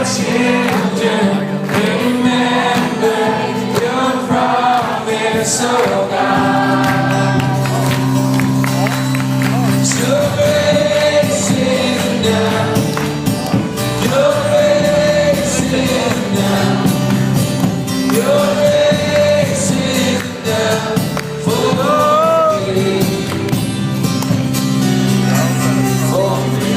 children, remember your promise, oh God. Your grace is enough. Your grace is enough. Your grace is enough for me. For me.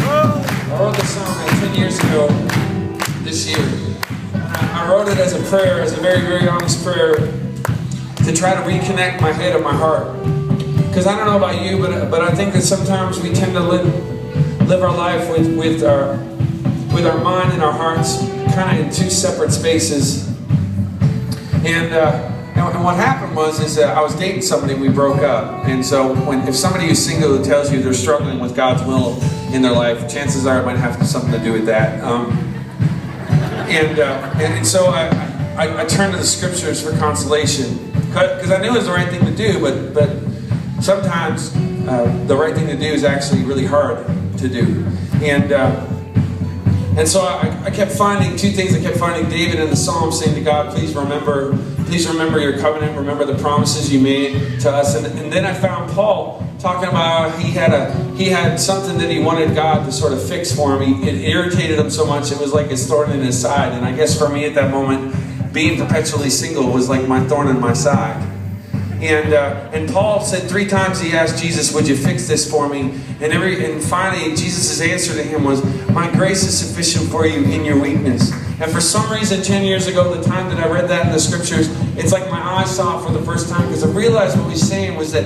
I wrote this song 10 years ago this year. I wrote it as a prayer, as a very, very honest prayer, to try to reconnect my head and my heart. Because I don't know about you, but I think that sometimes we tend to live our life with our mind and our hearts kind of in two separate spaces. And what happened is that I was dating somebody, we broke up. And so if somebody who's single who tells you they're struggling with God's will in their life, chances are it might have something to do with that. And so I turned to the scriptures for consolation, because I knew it was the right thing to do, but sometimes the right thing to do is actually really hard to do. And so I kept finding two things. I kept finding David in the Psalm saying to God, please remember your covenant, remember the promises you made to us. And then I found Paul talking about how he had something that he wanted God to sort of fix for him. It irritated him so much, it was like his thorn in his side. And I guess for me at that moment, being perpetually single was like my thorn in my side. And Paul said 3 times he asked Jesus, would you fix this for me? And finally Jesus' answer to him was, my grace is sufficient for you in your weakness. And for some reason 10 years ago, the time that I read that in the scriptures, it's like my eyes saw it for the first time, because I realized what he's saying was that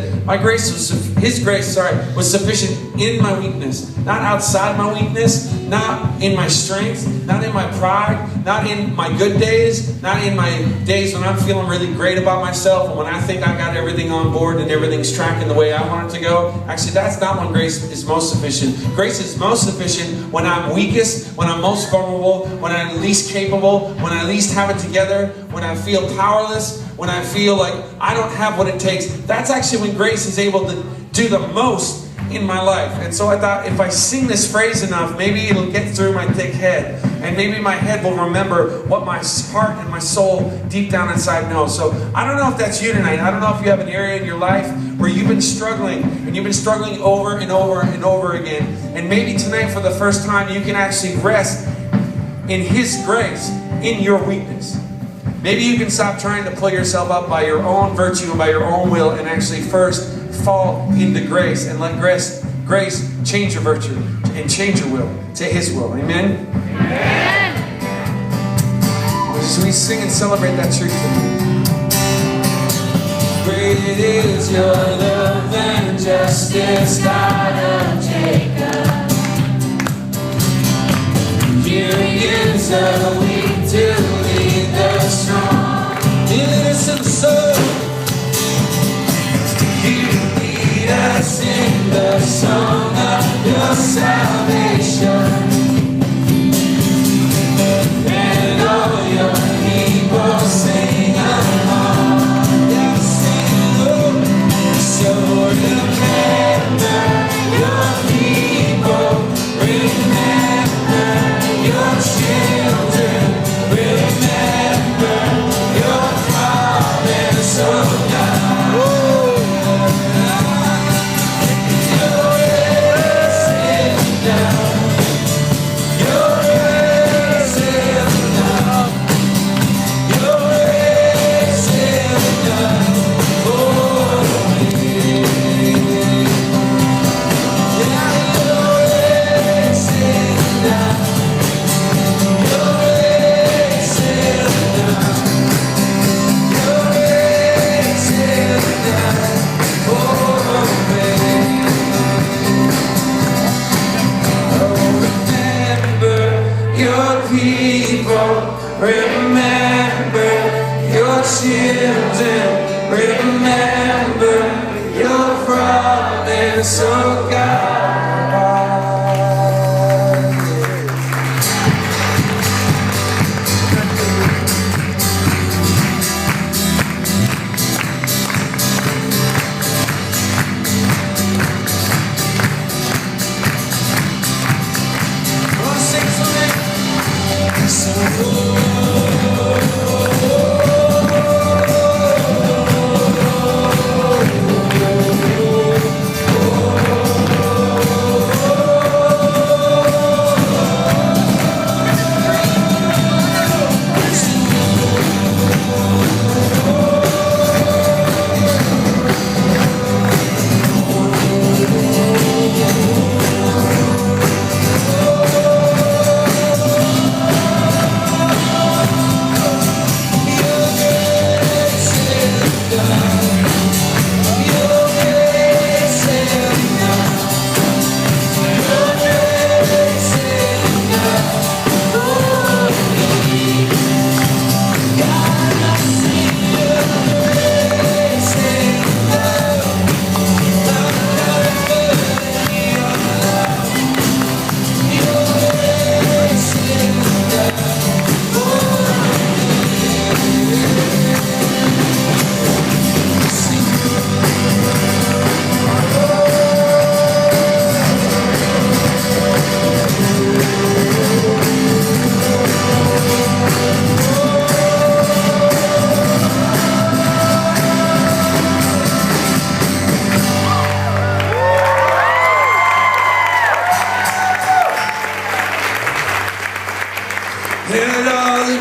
his grace was sufficient in my weakness. Not outside my weakness, not in my strength, not in my pride, not in my good days, not in my days when I'm feeling really great about myself and when I think I got everything on board and everything's tracking the way I want it to go. Actually, that's not when grace is most sufficient. Grace is most sufficient when I'm weakest, when I'm most vulnerable, when I'm least capable, when I least have it together, when I feel powerless, when I feel like I don't have what it takes. That's actually when grace is able to do the most in my life. And so I thought, if I sing this phrase enough, maybe it'll get through my thick head, and maybe my head will remember what my heart and my soul deep down inside knows. So I don't know if that's you tonight. I don't know if you have an area in your life where you've been struggling, and you've been struggling over and over and over again. And maybe tonight, for the first time, you can actually rest in His grace in your weakness. Maybe you can stop trying to pull yourself up by your own virtue and by your own will, and actually first fall into grace and let grace change your virtue and change your will to His will. Amen? Amen. So we sing and celebrate that truth tonight. Great is your love and justice, God of Jacob. You use the weak to lead the strong. You listen, soul. You lead us in the song of your salvation, and all your people sing along. Yeah, sing along. So remember your people, remember your children, remember your promise, oh God. Remember your children, remember your promise, oh God.